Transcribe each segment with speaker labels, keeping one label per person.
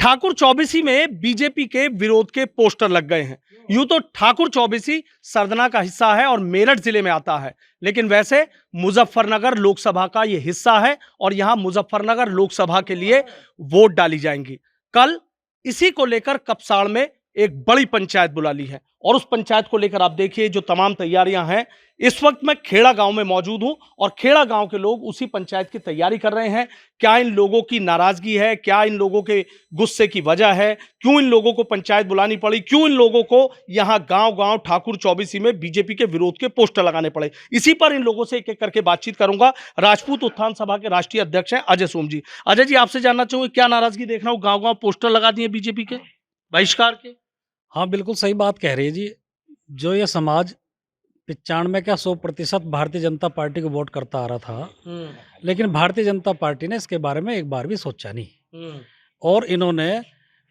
Speaker 1: ठाकुर चौबीसी में बीजेपी के विरोध के पोस्टर लग गए हैं। यूं तो ठाकुर चौबीसी सरदना का हिस्सा है और मेरठ जिले में आता है, लेकिन वैसे मुजफ्फरनगर लोकसभा का यह हिस्सा है और यहां मुजफ्फरनगर लोकसभा के लिए वोट डाली जाएंगी। कल इसी को लेकर कपसाड़ में एक बड़ी पंचायत बुला ली है और उस पंचायत को लेकर आप देखिए जो तमाम तैयारियां हैं। इस वक्त मैं खेड़ा गांव में मौजूद हूं और खेड़ा गांव के लोग उसी पंचायत की तैयारी कर रहे हैं। क्या इन लोगों की नाराजगी है, क्या इन लोगों के गुस्से की वजह है, क्यों इन लोगों को पंचायत बुलानी पड़ी, क्यों इन लोगों को यहां गांव-गांव ठाकुर चौबीसी में बीजेपी के विरोध के पोस्टर लगाने पड़े, इसी पर इन लोगों से एक-एक करके बातचीत करूंगा। राजपूत उत्थान सभा के राष्ट्रीय अध्यक्ष हैं अजय सोम जी। अजय जी, आपसे जानना चाहूंगा क्या नाराजगी देख रहा हूं, गांव-गांव पोस्टर लगा दिए बीजेपी के बहिष्कार के?
Speaker 2: हाँ, बिल्कुल सही बात कह रही है जी। जो ये समाज 95 क्या 100% भारतीय जनता पार्टी को वोट करता आ रहा था, लेकिन भारतीय जनता पार्टी ने इसके बारे में एक बार भी सोचा नहीं। और इन्होंने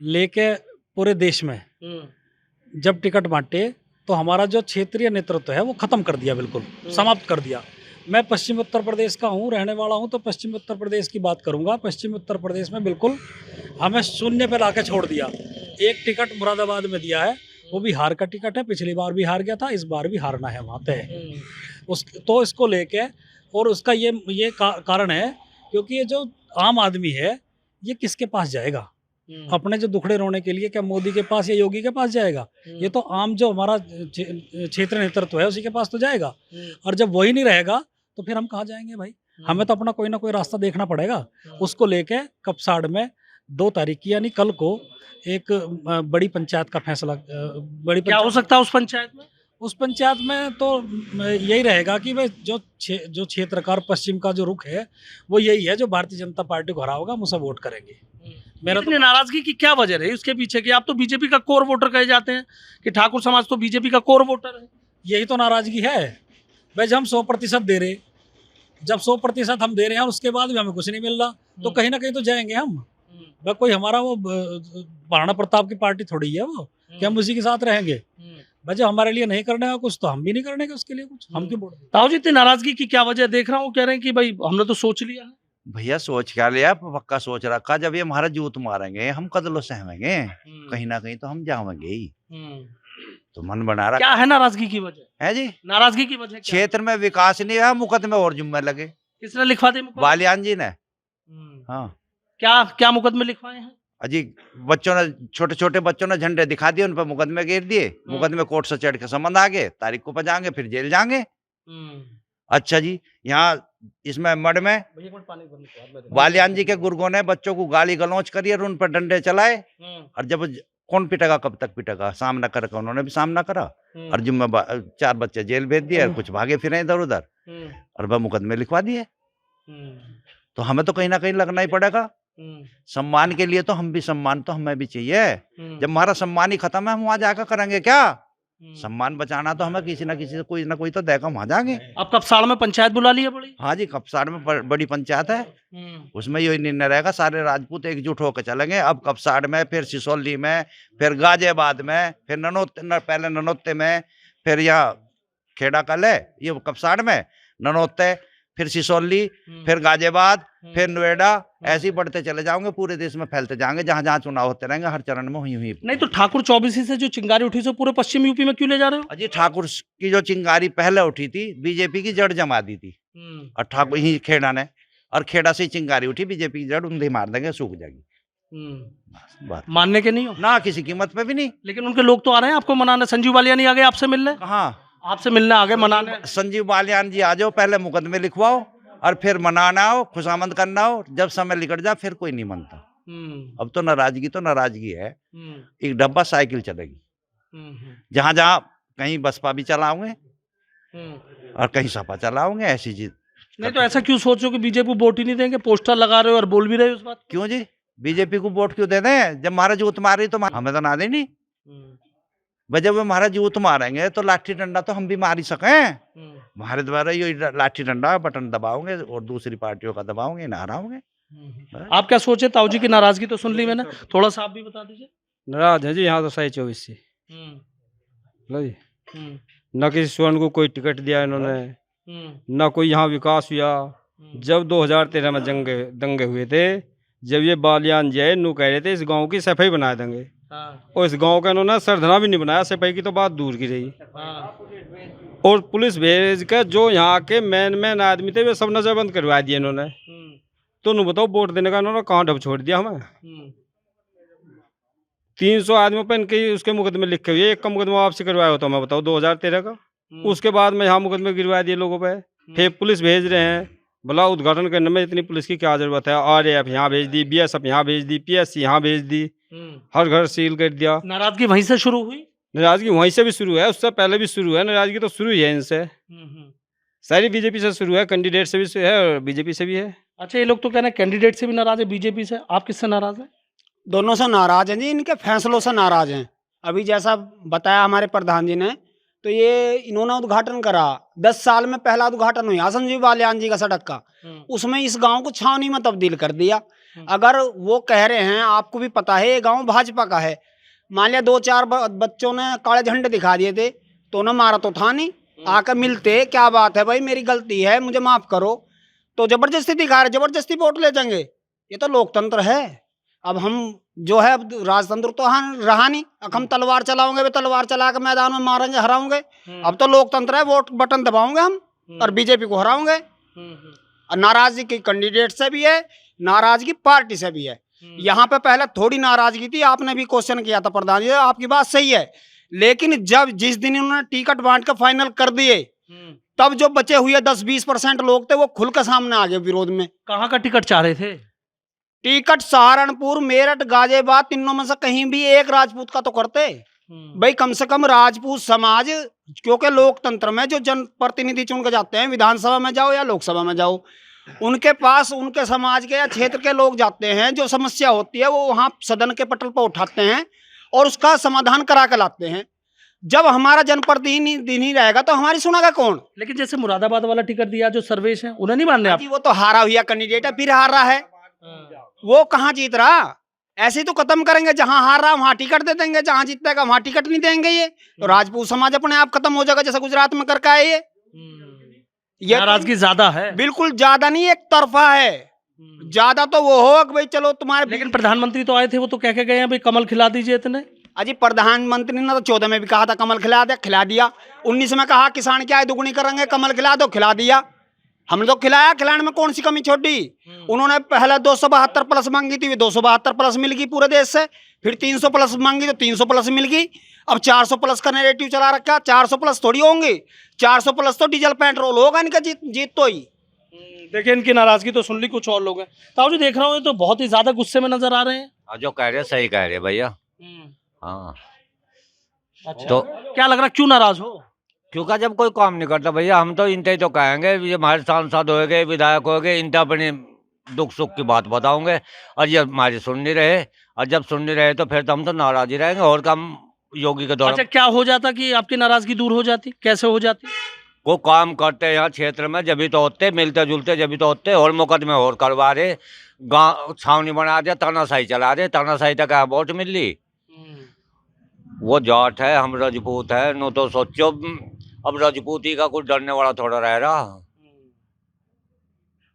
Speaker 2: लेके पूरे देश में जब टिकट बांटे तो हमारा जो क्षेत्रीय नेतृत्व है वो खत्म कर दिया, बिल्कुल समाप्त कर दिया। मैं पश्चिमी उत्तर प्रदेश का हूँ, रहने वाला हूँ, तो पश्चिमी उत्तर प्रदेश की बात करूँगा। पश्चिमी उत्तर प्रदेश में बिल्कुल हमें शून्य पे लाके छोड़ दिया। एक टिकट मुरादाबाद में दिया है, वो भी हार का टिकट है। पिछली बार भी हार गया था, इस बार भी हारना है वहाँ पे। तो इसको लेके और उसका ये कारण है क्योंकि ये जो आम आदमी है ये किसके पास जाएगा अपने जो दुखड़े रोने के लिए? क्या मोदी के पास या योगी के पास जाएगा? ये तो आम जो हमारा क्षेत्र नेतृत्व है उसी के पास तो जाएगा। और जब वही नहीं रहेगा तो फिर हम कहाँ जाएंगे भाई? हमें तो अपना कोई ना कोई रास्ता देखना पड़ेगा। उसको लेके कपसाड़ में 2 तारीख की यानी कल को एक बड़ी पंचायत का फैसला
Speaker 1: क्या हो सकता है उस पंचायत में?
Speaker 2: उस पंचायत में तो यही रहेगा कि भाई जो क्षेत्रकार पश्चिम का जो रुख है वो यही है, जो भारतीय जनता पार्टी को हराओगा हम उसे वोट करेंगे।
Speaker 1: मेरा तो नाराजगी की क्या वजह रही उसके पीछे की? आप तो बीजेपी का कोर वोटर कहे जाते हैं कि ठाकुर समाज तो बीजेपी का कोर वोटर है।
Speaker 2: यही तो नाराजगी है भाई। जब हम 100% दे रहे, जब 100% हम दे रहे हैं और उसके बाद भी हमें कुछ नहीं मिल रहा, तो कहीं ना कहीं तो जाएंगे हम। भाई कोई हमारा वो महाराणा प्रताप की पार्टी थोड़ी है वो कि हम उसी के साथ रहेंगे। भाई जब हमारे लिए नहीं करने का कुछ तो हम भी नहीं करने का उसके लिए कुछ। हम क्यों वोट दें?
Speaker 1: ताऊ जी, इतनी नाराजगी की क्या वजह देख रहा हूँ? कह रहे हैं कि भाई हमने तो सोच लिया है।
Speaker 3: भैया सोच क्या लिया, पक्का सोच रखा। जब ये हमारा जूत मारेंगे हम कदलों सहमेंगे, कहीं ना कहीं तो हम जाएंगे ही। तो मन बना रहा।
Speaker 1: क्या है नाराजगी की वजह?
Speaker 3: है जी,
Speaker 1: नाराजगी की वजह
Speaker 3: क्षेत्र में विकास नहीं है, मुकदमे और जुम्मे लगे।
Speaker 1: किसने लिखवा दिए?
Speaker 3: बालियान जी ने। हाँ,
Speaker 1: क्या मुकदमे लिखवाए हैं?
Speaker 3: अजी बच्चों ने, छोटे छोटे बच्चों ने झंडे दिखा दिए, उन पर मुकदमे घेर दिए। मुकदमे कोर्ट से चढ़ के समन आ गए, तारीख को पजाएंगे, फिर जेल जाएंगे। अच्छा जी, यहाँ इसमें मड में बालियान जी के गुर्गों ने बच्चों को गाली गलौच करी और उन पर डंडे चलाए। और जब कौन पिटेगा, कब तक पिटेगा, सामना करके उन्होंने भी सामना करा। और जुम्मे 4 बच्चे जेल भेज दिए और कुछ भागे फिरे इधर उधर और वह मुकदमे लिखवा दिए। तो हमें तो कहीं ना कहीं लगना ही पड़ेगा। सम्मान के लिए तो हम भी, सम्मान तो हमें भी चाहिए। जब हमारा सम्मान ही खत्म है हम वहां जाकर करेंगे क्या? सम्मान बचाना तो हमें किसी ना किसी से कोई ना कोई तो देगा, वहां जाएंगे।
Speaker 1: अब कपसाड़ में पंचायत बुला ली है बड़ी?
Speaker 3: हाँ जी, कपसाड़ में बड़ी पंचायत है। उसमें यही निर्णय रहेगा, सारे राजपूत एकजुट होकर चलेंगे। अब कपसाड़ में, फिर सिसौली में, फिर गाजियाबाद में, फिर पहले ननौते में, फिर यहाँ खेड़ा कल है, ये कपसाड़ में, ननौते, फिर सिसौली, फिर गाजियाबाद, फिर नोएडा, ऐसे ही बढ़ते चले जाओगे, पूरे देश में फैलते जाएंगे। जहां जहां चुनाव होते रहेंगे हर चरण में हुई
Speaker 1: नहीं तो ठाकुर चौबीसी से जो चिंगारी उठी से पूरे पश्चिम यूपी में क्यों ले जा रहे हो?
Speaker 3: अजी ठाकुर की जो चिंगारी पहले उठी थी, बीजेपी की जड़ जमा दी थी और ठाकुर ही खेड़ा ने, और खेड़ा से चिंगारी उठी, बीजेपी की जड़ उन्हें मार देंगे, सूख जाएगी।
Speaker 1: मानने के नहीं हो
Speaker 3: ना, किसी कीमत पे भी नहीं।
Speaker 1: लेकिन उनके लोग तो आ रहे हैं आपको मनाने। संजीव बालियान नहीं आ गए आपसे मिलने?
Speaker 3: कहाँ
Speaker 1: आपसे मिलने आ गए, मनाने।
Speaker 3: संजीव बालियान जी आ जाओ, पहले मुकदमे लिखवाओ और फिर मनाना हो, खुशामद करना हो। जब समय निकट जाए फिर कोई नहीं मनता। अब तो नाराजगी है। एक डब्बा साइकिल चलेगी, जहां जहां कहीं बसपा भी चलाओगे और कहीं सपा चलाओगे, ऐसी चीज।
Speaker 1: नहीं तो ऐसा क्यों सोचो कि बीजेपी को वोट ही नहीं देंगे? पोस्टर लगा रहे हो और बोल भी रहे हो उस बात।
Speaker 3: क्यों जी, बीजेपी को वोट क्यों दे दें? जब महाराज जूत मारी तो हमें तो ना देनी। जब वो महाराज जूत मारेंगे तो लाठी डंडा तो हम भी मार ही सकें। हमारे द्वारा ये लाठी डंडा बटन दबाओगे और दूसरी पार्टियों का दबाओगे, ना हराओगे।
Speaker 1: आप क्या सोचे? ताऊ जी की नाराजगी तो सुन ली मैंने, थोड़ा सा आप भी बता दीजिए।
Speaker 4: नाराज है जी यहाँ तो 24 से। लो जी, न किसी स्वर्ण को कोई टिकट दिया इन्होंने, न कोई यहाँ विकास हुआ। जब 2013 में दंगे हुए थे जब ये बालियान जय नू कह रहे थे इस गांव की सफाई बना देंगे,
Speaker 1: हाँ,
Speaker 4: और इस गांव का इन्होंने सरधना भी नहीं बनाया, सफाई की तो बात दूर की रही।
Speaker 1: हाँ,
Speaker 4: और पुलिस भेज कर जो यहाँ के मेन आदमी थे वे सब नजरबंद करवा दिए इन्होंने। तो नू बताओ वोट देने का इन्होंने कहाँ ढब छोड़ दिया हमें। 300 आदमियों पर इनके उसके मुकदमे लिखे हुए, एक का मुकदमा वापसी करवाया होता मैं बताओ 2013 का। उसके बाद में यहाँ मुकदमे गिरवा दिए लोगों पे। फिर पुलिस भेज रहे हैं, भला उद्घाटन करने में इतनी पुलिस की क्या जरूरत है। RAF यहाँ भेज दी, BSF यहाँ भेज दी, PSC यहाँ भेज दी, हर घर सील कर दिया।
Speaker 1: नाराजगी वहीं से शुरू हुई।
Speaker 4: नाराजगी वहीं से भी शुरू है, उससे पहले भी शुरू है, नाराजगी तो शुरू ही है इनसे। सारी बीजेपी से शुरू है, कैंडिडेट से भी है और बीजेपी से भी है।
Speaker 1: अच्छा, ये लोग तो कह रहे हैं कैंडिडेट से भी नाराज है, बीजेपी से। आप किससे नाराज हैं?
Speaker 5: दोनों से नाराज हैं जी, इनके फैसलों से नाराज हैं। अभी जैसा बताया हमारे प्रधान जी ने, तो ये इन्होंने उद्घाटन करा, 10 साल में पहला उद्घाटन हुआ संजीव बालियान जी का सड़क का, उसमें इस गांव को छावनी में तब्दील कर दिया। अगर वो कह रहे हैं, आपको भी पता है ये गांव भाजपा का है, मान लिया 2-4 बच्चों ने काले झंडे दिखा दिए थे तो उन्हें मारा तो था नहीं, आकर मिलते क्या बात है भाई मेरी गलती है मुझे माफ करो, तो जबरदस्ती दिखा रहे, जबरदस्ती वोट ले जाएंगे। ये तो लोकतंत्र है। अब हम जो है अब राजतंत्र तो रहा नहीं, अब हम तलवार चलाओगे, वे तलवार चला के मैदान में मारेंगे, हराओगे। अब तो लोकतंत्र है, वोट बटन दबाओगे हम और बीजेपी को हराओगे। और नाराजगी की कैंडिडेट से भी है, नाराजगी पार्टी से भी है। यहाँ पे पहले थोड़ी नाराजगी थी, आपने भी क्वेश्चन किया था प्रधान जी, आपकी बात सही है, लेकिन जब जिस दिन इन्होंने टिकट बांट के फाइनल कर दिए, तब जो बचे हुए 10-20% लोग थे वो खुल के सामने आ गए विरोध में।
Speaker 1: कहाँ का टिकट चाह रहे थे?
Speaker 5: टिकट सहारनपुर, मेरठ, गाजियाबाद, तीनों में से कहीं भी एक राजपूत का तो करते भाई, कम से कम राजपूत समाज, क्योंकि लोकतंत्र में जो जनप्रतिनिधि चुन के जाते हैं, विधानसभा में जाओ या लोकसभा में जाओ, उनके पास उनके समाज के या क्षेत्र के लोग जाते हैं, जो समस्या होती है वो वहाँ सदन के पटल पर उठाते हैं और उसका समाधान करा के लाते हैं। जब हमारा जनप्रतिनिधि नहीं रहेगा तो हमारी सुनेगा कौन?
Speaker 1: लेकिन जैसे मुरादाबाद वाला टिकट दिया जो सर्वेश है, उन्हें नहीं मानने आप?
Speaker 5: वो तो हारा हुआ कैंडिडेट है, फिर हार रहा है, वो कहाँ जीत रहा? ऐसे तो खत्म करेंगे, जहां हार रहा वहां टिकट दे देंगे, जहां जीतेगा वहां टिकट नहीं देंगे। ये तो राजपूत समाज अपने आप खत्म हो जाएगा, जैसे गुजरात में करके आए ये
Speaker 1: नाराजगी ज्यादा है।
Speaker 5: बिल्कुल ज्यादा नहीं, एक तरफा है। ज्यादा तो वो हो कि भाई चलो तुम्हारे,
Speaker 1: लेकिन प्रधानमंत्री तो आए थे, वो तो कह के गए हैं भाई कमल खिला दीजिए इतने।
Speaker 5: अजी प्रधानमंत्री ने तो 14 में भी कहा था कमल खिला दे, खिला दिया। 19 में कहा किसान क्या है दुगुनी करेंगे, कमल खिला दो, खिला दिया। हमने तो खिलाया, खिलाने में कौन सी कमी छोड़ी? उन्होंने पहले 272 प्लस मांगी थी, 272 प्लस मिल गई पूरे देश से, फिर 300 प्लस मांगी तो 300 प्लस मिल गई। अब 400 प्लस का नैरेटिव चला रखा। 400 प्लस थोड़ी होंगे, 400 प्लस तो डीजल पेट्रोल होगा इनका, जीत तो ही।
Speaker 1: देखिए इनकी नाराजगी तो सुन ली, कुछ और लोग हैं। ताऊ जी देख रहा हूँ तो बहुत ही ज्यादा गुस्से में नजर आ रहे हैं।
Speaker 3: जो कह रहे सही कह रहे भैया। हाँ,
Speaker 1: अच्छा,
Speaker 3: तो
Speaker 1: क्या लग रहा है क्यों नाराज हो?
Speaker 3: क्योंकि जब कोई काम नहीं करता भैया, हम तो इनते ही तो कहेंगे, ये हमारे सांसद हो गए, विधायक हो गए, इनते अपनी दुख सुख की बात बताओगे, और ये हमारी सुन नहीं रहे, और जब सुन नहीं रहे तो फिर तो हम तो नाराज ही रहेंगे। और काम योगी के द्वारा।
Speaker 1: अच्छा, क्या हो जाता कि आपकी नाराजगी दूर हो जाती? कैसे हो जाती?
Speaker 3: वो काम करते यहाँ क्षेत्र में जब भी तो होते, मिलते जुलते जब भी तो होते, और मुकदमे और करवा रहे, गाँव छावनी बना दिया, तानाशाही चला रहे, तानाशाही तक वोट मिल ली। वो जाट है, हम राजपूत है, नो तो सोचो अब राजपूती का कुछ डरने वाला थोड़ा रह रहा,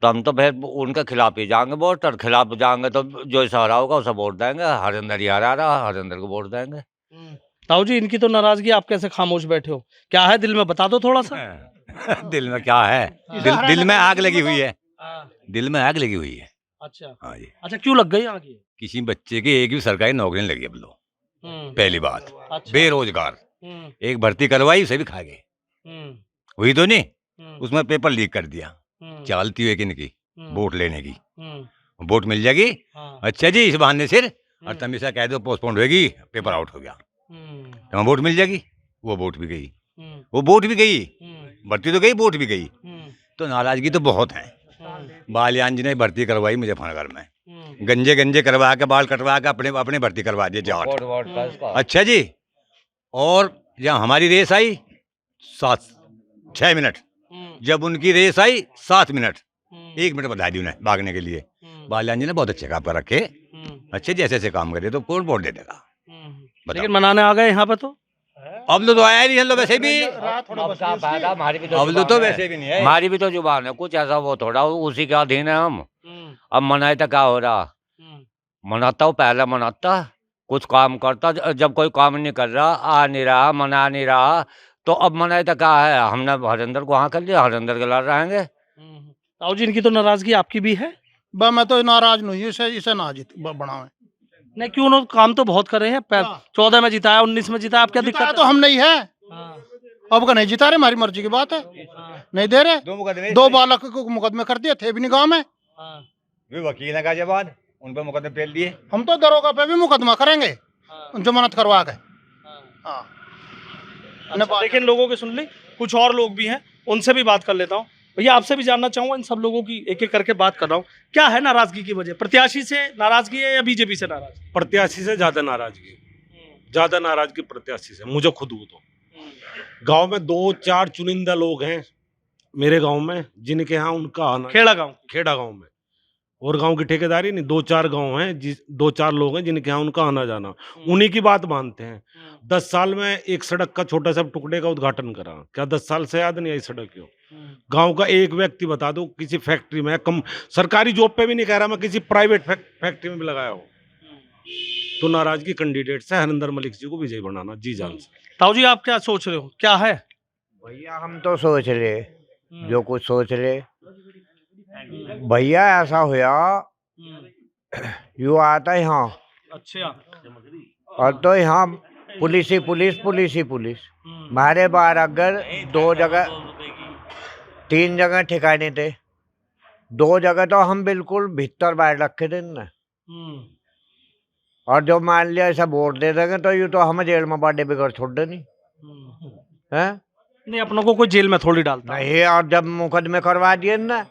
Speaker 3: तो हम तो फिर उनके खिलाफ ही जाएंगे वोट, और खिलाफ जाएंगे तो जो सहारा होगा उसे वोट देंगे। हरिंदर ही हरा रहा, हरिंदर को वोट देंगे।
Speaker 1: ताऊ जी इनकी तो नाराजगी, आप कैसे खामोश बैठे हो? क्या है दिल में, बता दो थोड़ा सा।
Speaker 6: दिल में क्या है? दिल में आग लगी हुई है, दिल में आग लगी हुई है।
Speaker 1: अच्छा,
Speaker 6: हाँ जी।
Speaker 1: अच्छा, क्यों लग गई आगे?
Speaker 6: किसी बच्चे की एक भी सरकारी नौकरी नहीं लगी अब लो, पहली बात।
Speaker 1: अच्छा।
Speaker 6: बेरोजगार, एक भर्ती करवाई उसे भी खा गए, हुई तो नहीं, उसमें पेपर लीक कर दिया। चलती है किनकी वोट लेने की, वोट मिल जाएगी। अच्छा जी, इस बहाने सिर और तुम ऐसा कह दो पोस्टपोन होगी, पेपर आउट हो गया, तो वोट मिल जाएगी। वो वोट भी गई, वो वोट भी गई, भर्ती तो गई, वोट भी गई। तो नाराजगी तो बहुत है। बालियान जी ने भर्ती करवाई मुजफ्फरनगर में, गंजे गंजे करवा के, बाल कटवा के अपने अपने भर्ती करवा दिए जाट। अच्छा जी, और जब हमारी रेस आई 6 मिनट, जब उनकी रेस आई 7 मिनट, 1 मिनट बता दी उन्हें भागने के लिए। बालियान जी ने बहुत अच्छे काम कर रखे। अच्छे जैसे ऐसे काम करे तो कौन वोट दे देगा?
Speaker 1: लेकिन मनाने आ गए यहाँ पे, तो
Speaker 3: अब तो आया नहीं, हम वैसे भी
Speaker 6: अब तो वैसे भी नहीं है,
Speaker 3: हमारी भी तो जुबान है, कुछ ऐसा वो थोड़ा उसी के अधीन है हम। अब मनाए तो क्या हो रहा,
Speaker 6: मनाता हूँ, पहले मनाता, कुछ काम करता, जब कोई काम नहीं कर रहा, आ नहीं रहा, मना नहीं रहा, तो अब मनाए तो क्या है, हमने हरिंदर को हाँ कर लिया, हरिंदर के लाल रहेंगे।
Speaker 1: ताऊ जी, इनकी तो नाराजगी आपकी भी है?
Speaker 7: मैं तो नाराज नहीं, इसे ना जीत बनावे।
Speaker 1: नहीं, क्यों? उन्होंने काम तो बहुत करे हैं, 14 में जिताया, 19 में जिताया, आप क्या दिक्कत है?
Speaker 7: तो हम नहीं है, अब का नहीं जिता रहे, हमारी मर्जी की बात है, नहीं दे रहे। 2 बालक को मुकदमे कर दिए थे भी नहीं गाँव में,
Speaker 6: वकील ने कहा बाद उन पर मुकदमे पेल दिए।
Speaker 7: हम तो दरोगा पे भी मुकदमा करेंगे जमानत करवा के।
Speaker 1: अच्छा, लेकिन लोगों की सुन ली, कुछ और लोग भी हैं, उनसे भी बात कर लेता हूँ। भैया, आपसे भी जानना चाहूंगा, इन सब लोगों की एक एक करके बात कर रहा हूँ, क्या है नाराजगी की वजह? प्रत्याशी से नाराजगी है या बीजेपी से नाराजगी?
Speaker 8: प्रत्याशी से ज्यादा नाराजगी प्रत्याशी से, मुझे खुद को तो गांव में 2-4 चुनिंदा लोग हैं मेरे गांव में जिनके यहाँ उनका आना,
Speaker 1: खेड़ा गांव में,
Speaker 8: और गांव की ठेकेदारी नहीं, 2-4 गांव हैं, 2-4 लोग हैं जिनके यहाँ उनका आना जाना, उन्हीं की बात मानते हैं। 10 साल में एक सड़क का छोटा सा टुकड़े का उद्घाटन करा, क्या 10 साल से याद नहीं आई सड़क क्यों? गांव का एक व्यक्ति बता दो किसी फैक्ट्री में, कम सरकारी जॉब पे भी नहीं कह रहा मैं, किसी प्राइवेट फैक्ट्री में भी लगाया हो। तो नाराजगी कैंडिडेट से हरिंदर मलिक जी को विजयी बनाना जी जान से।
Speaker 1: ताऊ जी, आप क्या सोच रहे हो, क्या है?
Speaker 9: भैया हम तो सोच रहे, जो कुछ सोच रहे भैया, ऐसा होया यू आता यहाँ,
Speaker 1: अच्छा,
Speaker 9: और तो यहाँ पुलिस ही पुलिस हमारे बार अगर 2 जगह 3 जगह ठिकाने थे, 2 जगह तो हम बिल्कुल भीतर बाहर रखे थे ना, और जो मान लिया ऐसा वोट दे देंगे तो यूँ तो हम जेल में बाटे बिगड़ छोड़ दे नहीं है,
Speaker 1: नहीं, अपनों को कोई जेल में थोड़ी डालता
Speaker 9: नहीं, और जब मुकदमे करवा दिए ना,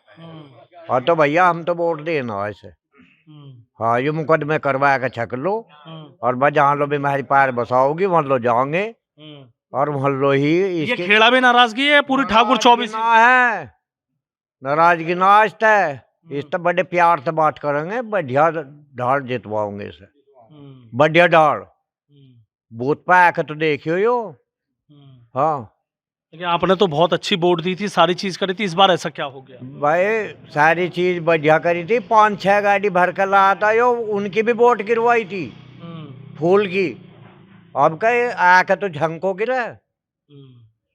Speaker 9: और तो भैया हम तो वोट देना ऐसे, हाँ, ये मुकदमे करवा के छक लो, और बस जहाँ लो बीमारी पार बसाओगी वहाँ लो जाओगे, और वहाँ लो ही
Speaker 1: ये खेड़ा में नाराजगी है पूरी ठाकुर 24
Speaker 9: है, नाराजगी नाश्त है, इस तो बड़े प्यार से बात करेंगे, बढ़िया ढाल जितवाओगे इसे, बढ़िया ढाल बूथ पे आके तो देखियो यो। हाँ,
Speaker 1: लेकिन आपने तो बहुत अच्छी वोट दी थी, सारी चीज करी थी, इस बार ऐसा क्या हो गया?
Speaker 9: भाई सारी चीज बढ़िया करी थी, 5-6 गाड़ी भर कर लाया था यो, उनकी भी वोट गिरवाई थी फूल की, अब कहे आके तो झंको गिरा,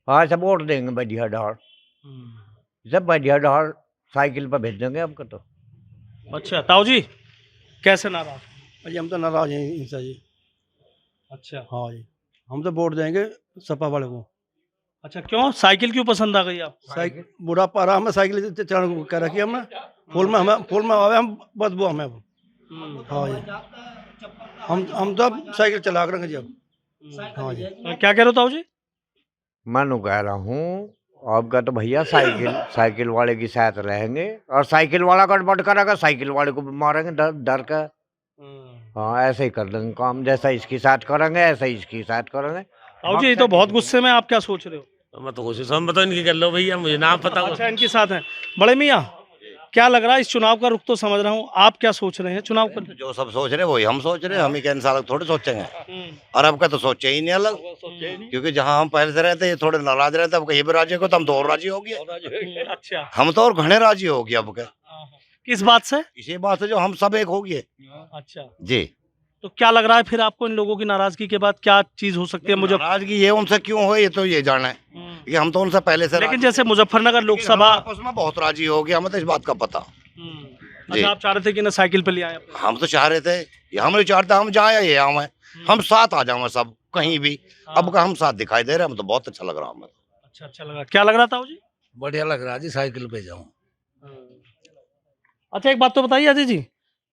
Speaker 9: हाँ सब वोट देंगे बढ़िया ढाल, सब बढ़िया ढाल साइकिल पर भेज देंगे आपको तो।
Speaker 1: अच्छा, ताऊ जी कैसे नाराज?
Speaker 10: जी हम तो नाराज हैं इनसे जी।
Speaker 1: अच्छा,
Speaker 10: हाँ जी, हम तो वोट देंगे सपा वाले को।
Speaker 1: अच्छा, क्यों? साइकिल क्यों पसंद आ गई आपको?
Speaker 10: साइकिल बुढ़ापा रहा, हमें साइकिल चढ़ कर रखी हमने, फूल में आवे हम बदबू हमें। हाँ जी, हम तो अब साइकिल चला कर रखेंगे जी अब। हाँ जी,
Speaker 1: क्या कह रहे हो ताऊ जी?
Speaker 9: मैं कह रहा हूँ आपका तो भैया साइकिल वाले की साथ रहेंगे, और साइकिल वाला गड़बड़ करेगा साइकिल वाले को भी मारेंगे डर का। हाँ, ऐसे ही कर देंगे काम, जैसा इसकी साथ करेंगे ऐसा ही इसकी साथ करेंगे।
Speaker 1: ताऊ जी, ये तो बहुत गुस्से में, आप क्या सोच रहे हो?
Speaker 8: मैं तो कोशिश हम बताओ इनकी कर लो भैया, मुझे नाम पता।
Speaker 1: अच्छा, इनके साथ हैं। बड़े मियाँ, क्या लग रहा है? इस चुनाव का रुख तो समझ रहा हूँ, आप क्या सोच रहे हैं चुनाव पर?
Speaker 3: जो सब सोच रहे वही हम सोच रहे, हम ही के इंसान थोड़े सोचेंगे, और अब का तो सोचे ही नहीं अलग, क्योंकि जहाँ हम पहले से रहते ये थोड़े नाराज रहते, अब ये भी राजी को तो हम तो और राजी हो गए।
Speaker 1: अच्छा,
Speaker 3: हम तो और घने राजी हो गए अब के।
Speaker 1: किस बात से?
Speaker 3: इसी बात से जो हम सब एक हो गए।
Speaker 1: अच्छा
Speaker 3: जी,
Speaker 1: तो क्या लग रहा है फिर आपको, इन लोगों की नाराजगी के बाद क्या चीज हो सकती है? मुझे
Speaker 3: नाराजगी ये उनसे क्यों हो ये तो ये जाना है कि हम तो उनसे पहले से,
Speaker 1: लेकिन जैसे मुजफ्फरनगर लोकसभा
Speaker 3: आपस में बहुत राजी हो गया, हमें तो इस बात का पता।
Speaker 1: अच्छा, आप चाह रहे थे कि ना साइकिल पे ले आए?
Speaker 3: हम तो चाह रहे थे, हम नहीं चाहते हम जाए ये हम साथ आ जाओ सब कहीं भी, अब का हम साथ दिखाई दे रहे हैं, हम तो बहुत अच्छा लग रहा हमें।
Speaker 1: अच्छा लग रहा, क्या लग रहा था जी?
Speaker 8: बढ़िया लग रहा जी, साइकिल पे जाऊँ।
Speaker 1: अच्छा, एक बात तो बताइए अजय जी,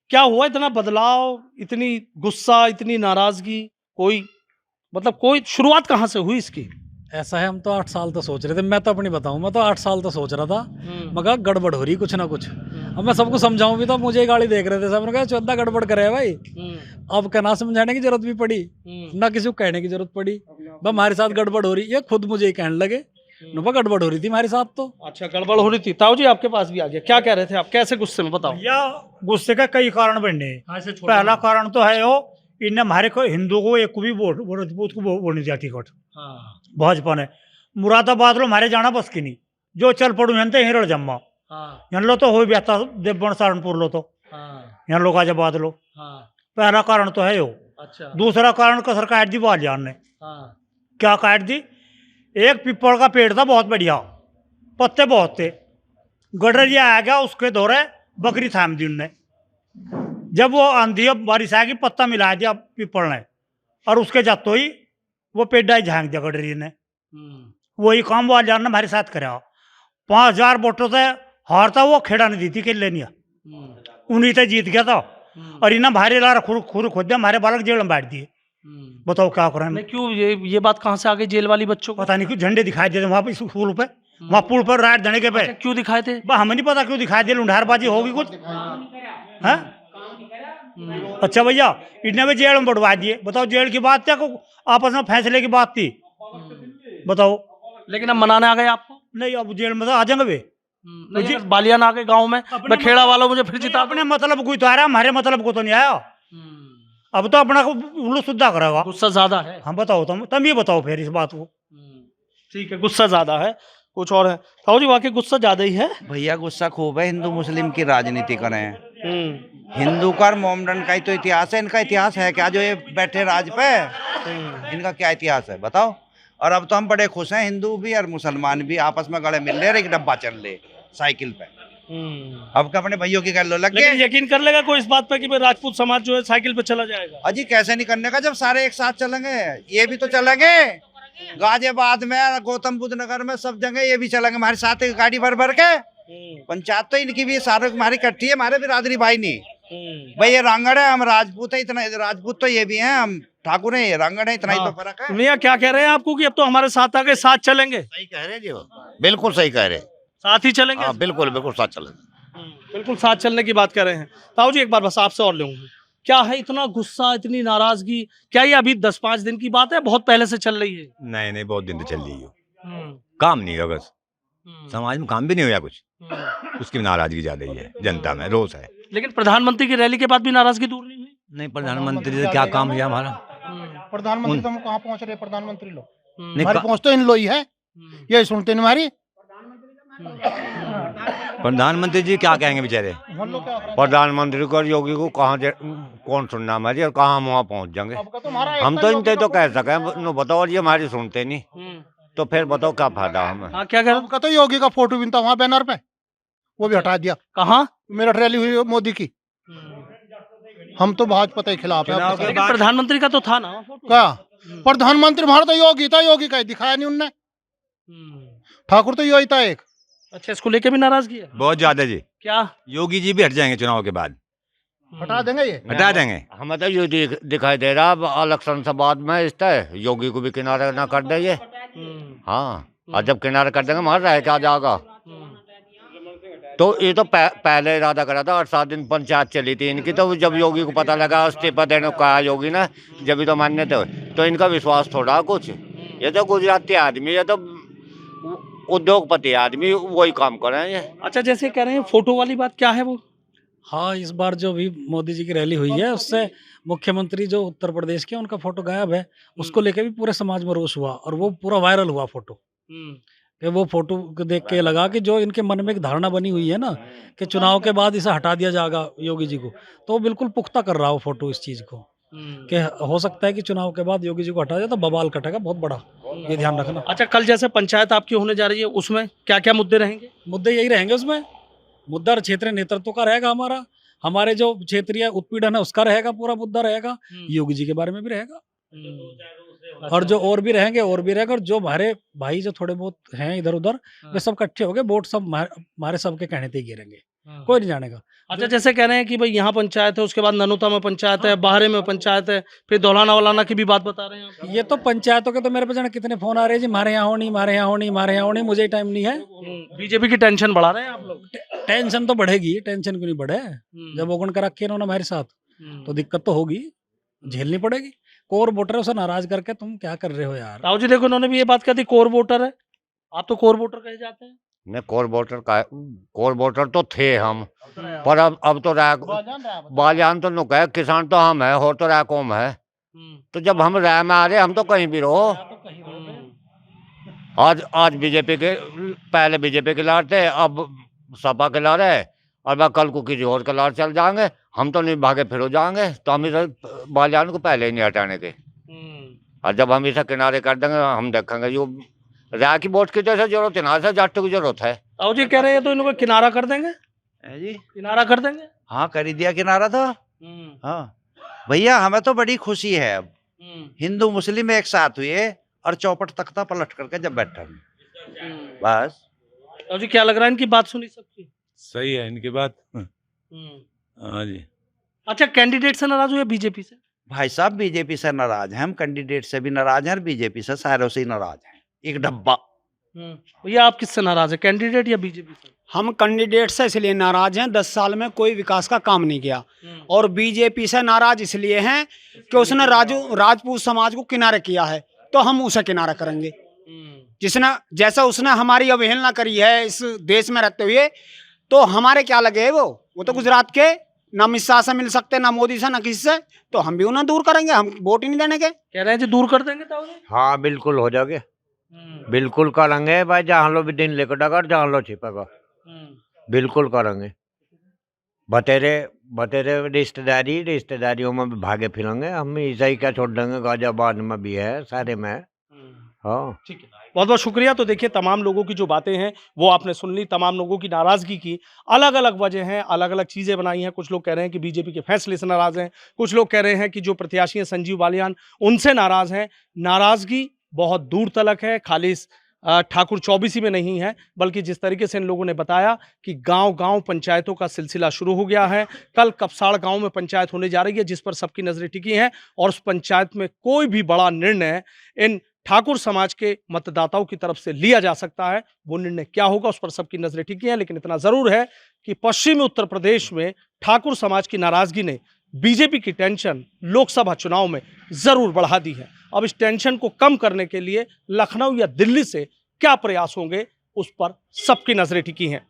Speaker 1: क्या हुआ इतना बदलाव, इतनी गुस्सा, इतनी नाराजगी? कोई मतलब कोई शुरुआत कहाँ से हुई इसकी?
Speaker 2: ऐसा है, हम तो 8 साल तो सोच रहे थे, मैं तो अपनी बताऊं, मैं तो 8 साल तो सोच रहा था, मगर गड़बड़ हो रही कुछ ना कुछ। अब मैं सबको समझाऊं भी तो मुझे ही गाली देख रहे थे सब, ने कहा 14 गड़बड़ करे भाई। अब क्या ना समझाने की जरूरत भी पड़ी, ना किसी को कहने की जरूरत पड़ी, बस हमारे साथ गड़बड़ हो रही, ये खुद मुझे ही कहने लगे गड़बड़ हो रही थी हमारे साथ तो।
Speaker 1: अच्छा, गड़बड़ हो रही थी। ताऊ जी आपके पास भी आ गया, क्या कह रहे थे आप, कैसे गुस्से में, बताओ।
Speaker 11: या गुस्से का कई कारण बनने, पहला कारण तो है वो इनने हमारे को हिंदुओं को एक भी वोट को वोट नहीं दिया टिकट भाजपा ने। मुरादाबाद लो हमारे जाना बस की नहीं, जो चल पड़ू यहाँ हिरड़ जम्मा यहाँ लो तो हो भी आता देवबन सहारनपुर लो तो यहाँ लोग आजा बादलो। पहला कारण तो है यो।
Speaker 1: अच्छा।
Speaker 11: दूसरा कारण कसर काट दी बालियान ने। क्या काट दी? एक पीपल का पेड़ था बहुत बढ़िया, पत्ते बहुत थे, गडरिया आ गया उसके दौरे बकरी थाम दी उनने। जब वो आंधी बारिश आएगी पत्ता मिला दिया पीपल ने और उसके जातो ही वो पेड़ा ही झांक दिया गडरिया ने। वही काम वो आलियान ने हमारे साथ कराया। 5000 वोटों से हारता वो खेड़ा नहीं दी थी किले नहीं, उन्हीं से जीत गया था। और इन्हें भारी ला खुद खोद दिया, हमारे बालक जेल में बैठ दिए। बताओ क्या करें?
Speaker 1: नहीं क्यों ये बात कहाँ से आ गई जेल वाली बच्चों को?
Speaker 11: पता नहीं क्यों झंडे दिखाई देते वहां पे स्कूल पे, वहां पुल पर राइट देने के पे।
Speaker 1: अच्छा, क्यों दिखाए थे?
Speaker 11: हमें नहीं पता क्यों दिखाई दे, लुंडारबाजी होगी कुछ है। अच्छा भैया इन्हें भी जेल में बढ़वा दिए। बताओ जेल की बात क्या, आपस में फैसले की बात थी? बताओ।
Speaker 1: लेकिन अब मनाने आ गए आपको?
Speaker 11: नहीं अब जेल में आ जाएंगे वे।
Speaker 1: नहीं, बालियान आ गए गाँव में, मैं खेड़ा वालों मुझे फिर जिता।
Speaker 11: अपने मतलब कोई तो आ रहा, हमारे मतलब को तो नहीं आया। अब तो अपना उल्लू सुद्धा करेगा।
Speaker 1: गुस्सा ज्यादा है?
Speaker 11: हाँ बताओ, तुम ये बताओ फिर इस बात को।
Speaker 1: ठीक है, गुस्सा ज्यादा है, कुछ और है ताऊ जी? वाकई गुस्सा ज्यादा ही है
Speaker 3: भैया, गुस्सा खूब है। हिंदू मुस्लिम की राजनीति कर रहे हैं। हिंदू का और मोमडन का ही तो इतिहास है। इनका इतिहास है क्या जो ये बैठे राज पे? इनका क्या इतिहास है बताओ? और अब तो हम बड़े खुश हैं, हिंदू भी और मुसलमान भी आपस में गले मिल रहे और एक डब्बा चल रहे साइकिल पे। अब क्या अपने भाइयों की कर लो लग
Speaker 1: लेकिन यकीन कर लेगा कोई इस बात पे कि भाई राजपूत समाज जो है साइकिल पे चला जाएगा?
Speaker 3: अजी कैसे नहीं करने का, जब सारे एक साथ चलेंगे। ये भी तो चलेंगे गाजियाबाद में, गौतम बुद्ध नगर में, सब जगह ये भी चलेंगे हमारे साथ गाड़ी भर भर के। पंचायत तो इनकी भी सारे हमारी इकट्ठी है, हमारे बिरादरी भाई नहीं। भाई ये रांगड़ है, हम राजपूत है, इतना राजपूत तो ये भी हैं, हम ठाकुर है, ये रांगड़ है, इतना ही तो फर्क है।
Speaker 1: मियां क्या कह रहे हैं आपको कि अब तो हमारे साथ आके साथ चलेंगे?
Speaker 12: सही कह रहे हैं जी, वो बिल्कुल सही कह रहे हैं।
Speaker 1: साथ ही चलेंगे?
Speaker 12: हाँ बिल्कुल बिल्कुल साथ चलेंगे।
Speaker 1: बिल्कुल साथ चलने की बात कर रहे हैं। ताऊ जी एक बार बस आपसे और लूंगा, क्या है इतना गुस्सा, इतनी नाराजगी? क्या ये अभी 10-5 दिन की बात है, बहुत पहले से चल रही है?
Speaker 6: नहीं बहुत दिन से चल रही है। काम नहीं होगा, समाज में काम भी नहीं हुआ कुछ, उसकी नाराजगी ज्यादा ही है, जनता में रोष है।
Speaker 1: लेकिन प्रधानमंत्री की रैली के बाद भी नाराजगी दूर नहीं हुई?
Speaker 6: नहीं, प्रधानमंत्री से क्या काम हुआ हमारा?
Speaker 7: प्रधानमंत्री तो हम कहाँ पहुँच रहे? प्रधानमंत्री लोग हमारी पहुँच तो इन लो ही है, ये सुनते नहीं हमारी।
Speaker 6: प्रधानमंत्री जी क्या कहेंगे बेचारे?
Speaker 9: प्रधानमंत्री को योगी को कौन सुनना हमारी, और कहाँ हम वहाँ पहुँच जाएंगे? हम तो इनसे तो कह सके बताओ, और ये हमारी सुनते नहीं तो फिर बताओ क्या फायदा हमें?
Speaker 1: हाँ क्या कर?
Speaker 7: तो योगी का फोटो भी था वहाँ बैनर पे, वो भी हटा दिया।
Speaker 1: कहाँ?
Speaker 7: मेरठ रैली हुई मोदी की। हम तो भाजपा के खिलाफ है।
Speaker 1: लेकिन प्रधानमंत्री का तो था ना फोटो।
Speaker 7: क्या प्रधानमंत्री? हमारा तो योगी था, योगी का दिखाया नहीं उनने। ठाकुर तो योगी था एक।
Speaker 1: अच्छा, इसको लेके भी नाराजगी है
Speaker 6: बहुत ज्यादा जी।
Speaker 1: क्या
Speaker 6: योगी जी भी हट जाएंगे चुनाव के बाद?
Speaker 7: हटा देंगे, ये
Speaker 6: हटा देंगे।
Speaker 9: हमें तो ये दिखाई दे रहा है इलेक्शन से बाद में इस योगी को भी किनारे ना कर दे ये। हाँ, और जब किनारे कर देंगे हमारा रह क्या जाएगा? तो ये तो पहले इरादा करा था, 8-7 दिन पंचायत चली थी इनकी, तो जब योगी को पता लगा इस्तीफा देने को कहा योगी ने, जब भी तो मान्य थे, तो इनका विश्वास थोड़ा कुछ। ये तो गुजराती आदमी, ये तो उद्योगपति आदमी, वही काम कर रहे हैं।
Speaker 1: अच्छा, जैसे कह रहे हैं फोटो वाली बात, क्या है वो?
Speaker 2: हाँ, इस बार जो भी मोदी जी की रैली हुई है उससे मुख्यमंत्री जो उत्तर प्रदेश के, उनका फोटो गायब है। उसको लेके भी पूरे समाज में रोष हुआ और वो पूरा वायरल हुआ फोटो। कि वो फोटो को देख के लगा कि जो इनके मन में एक धारणा बनी हुई है ना कि चुनाव के बाद इसे हटा दिया जाएगा योगी जी को, तो वो बिल्कुल पुख्ता कर रहा हो फोटो इस चीज़ को कि हो सकता है कि चुनाव के बाद योगी जी को हटा दिया तो बवाल कटेगा बहुत बड़ा, ये ध्यान रखना।
Speaker 1: अच्छा, कल जैसे पंचायत आपकी होने जा रही है, उसमें क्या क्या मुद्दे रहेंगे?
Speaker 2: मुद्दे यही रहेंगे उसमें। मुद्दा क्षेत्रीय नेतृत्व का रहेगा, हमारे जो क्षेत्रीय उत्पीड़न है उसका रहेगा, पूरा मुद्दा रहेगा, योगी जी के बारे में भी रहेगा, और जो और भी रहेंगे और जो हमारे भाई जो थोड़े बहुत हैं इधर उधर, वे सब इकट्ठे हो गए, वोट सब हमारे सबके कहने पे गिरेंगे, कोई नहीं जानेगा।
Speaker 1: अच्छा, जैसे कह रहे हैं कि भाई यहाँ पंचायत है, उसके बाद ननोता में पंचायत है, बाहरे में पंचायत है, फिर दौलाना वलाना की भी बात बता रहे हैं।
Speaker 2: ये तो पंचायतों के तो मेरे पे जाने कितने फोन आ रहे हैं जी, हमारे यहाँ होनी, हमारे यहाँ होनी, हमारे यहाँ होनी, मुझे टाइम नहीं है।
Speaker 1: बीजेपी की टेंशन बढ़ा रहे हैं आप लोग?
Speaker 2: टेंशन तो बढ़ेगी, टेंशन क्यों नहीं बढ़े? जब ओगन कर रखे इन्होंने हमारे साथ तो दिक्कत तो होगी, झेलनी पड़ेगी। कोर वोटर उसे नाराज करके तुम क्या कर रहे हो यार?
Speaker 1: ताऊ जी देखो, उन्होंने भी ये बात कही थी कोर वोटर है, आप तो कोर वोटर कहे जाते हैं।
Speaker 9: नहीं, कोर वोटर तो थे हम, पर अब तो बालियान तो नुक है, किसान तो हम है, और तो राय कौम है। तो जब हम राय में आ रहे, हम तो कहीं भी रहो। आज बीजेपी के, पहले बीजेपी के लड़ थे, अब सपा के लड़ रहे,
Speaker 12: और वह कल को किसी और का लार चल जाएंगे, हम तो नहीं भागे फिर हो जाएंगे, तो हम इसे बालियान को पहले ही नहीं हटाने के। और जब हम इसे किनारे कर देंगे हम देखेंगे जो राय की वोट की जैसे जरूरत है ना, ऐसे जाट की जरूरत है।
Speaker 1: ताऊ जी कह रहे हैं तो इनको किनारा कर देंगे,
Speaker 3: जी
Speaker 1: किनारा कर देंगे।
Speaker 3: हाँ कर ही दिया किनारा तो। हाँ भैया हमें तो बड़ी खुशी है, अब हिंदू मुस्लिम एक साथ हुए और चौपट तख्ता पलट करके जब बैठा बस।
Speaker 1: ताऊ जी क्या लग रहा है इनकी बात सुनी सबकी?
Speaker 6: सही है इनकी बात। हाँ जी।
Speaker 1: अच्छा कैंडिडेट से नाराज हुए बीजेपी से?
Speaker 3: भाई साहब बीजेपी से नाराज हैं हम, कैंडिडेट से भी नाराज हैं और बीजेपी से सारों से ही नाराज हैं, एक डब्बा।
Speaker 1: भैया आप किससे नाराज है, कैंडिडेट या बीजेपी से?
Speaker 5: हम कैंडिडेट से इसलिए नाराज हैं, 10 साल में कोई विकास का काम नहीं किया। और बीजेपी से नाराज इसलिए हैं कि उसने राजपूत समाज को किनारे किया है, तो हम उसे किनारा करेंगे। जिसने जैसा उसने हमारी अवहेलना करी है इस देश में रहते हुए, तो हमारे क्या लगे वो तो गुजरात के ना अमित शाह से मिल सकते, ना मोदी से, ना किसी से, तो हम भी उन्हें दूर करेंगे, हम वोट ही नहीं देने के।
Speaker 1: कह रहे हैं जी दूर कर देंगे ताऊ जी?
Speaker 9: हाँ बिल्कुल हो जाओगे, बिल्कुल करेंगे भाई, जहाँ लो भी दिन लेकर डगर, जहाँ लो छिपेगा, बिल्कुल करेंगे। बतेरे रिश्तेदारियों में भी भागे फिरेंगे, हम ऐसा ही क्या छोड़ देंगे, गाजियाबाद में भी है, सारे में। हाँ
Speaker 1: ठीक है, बहुत बहुत शुक्रिया। तो देखिए तमाम लोगों की जो बातें हैं वो आपने सुन ली, तमाम लोगों की नाराजगी की अलग अलग वजह हैं, अलग अलग चीज़ें बनाई हैं। कुछ लोग कह रहे हैं कि बीजेपी के फैसले से नाराज हैं, कुछ लोग कह रहे हैं कि जो प्रत्याशी हैं संजीव बालियान उनसे नाराज हैं। नाराजगी बहुत दूर तलक है, खाली ठाकुर चौबीसी में नहीं है, बल्कि जिस तरीके से इन लोगों ने बताया कि गांव-गांव पंचायतों का सिलसिला शुरू हो गया है। कल कपसाड़ गांव में पंचायत होने जा रही है जिस पर सबकी नजरें टिकी हैं, और उस पंचायत में कोई भी बड़ा निर्णय इन ठाकुर समाज के मतदाताओं की तरफ से लिया जा सकता है। वो निर्णय क्या होगा उस पर सबकी नजरें टिकी हैं, लेकिन इतना जरूर है कि पश्चिमी उत्तर प्रदेश में ठाकुर समाज की नाराजगी ने बीजेपी की टेंशन लोकसभा चुनाव में जरूर बढ़ा दी है। अब इस टेंशन को कम करने के लिए लखनऊ या दिल्ली से क्या प्रयास होंगे उस पर सबकी नजरें टिकी हैं।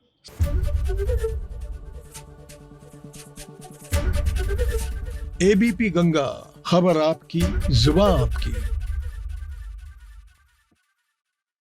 Speaker 13: एबीपी गंगा, खबर आपकी, जुबान आपकी।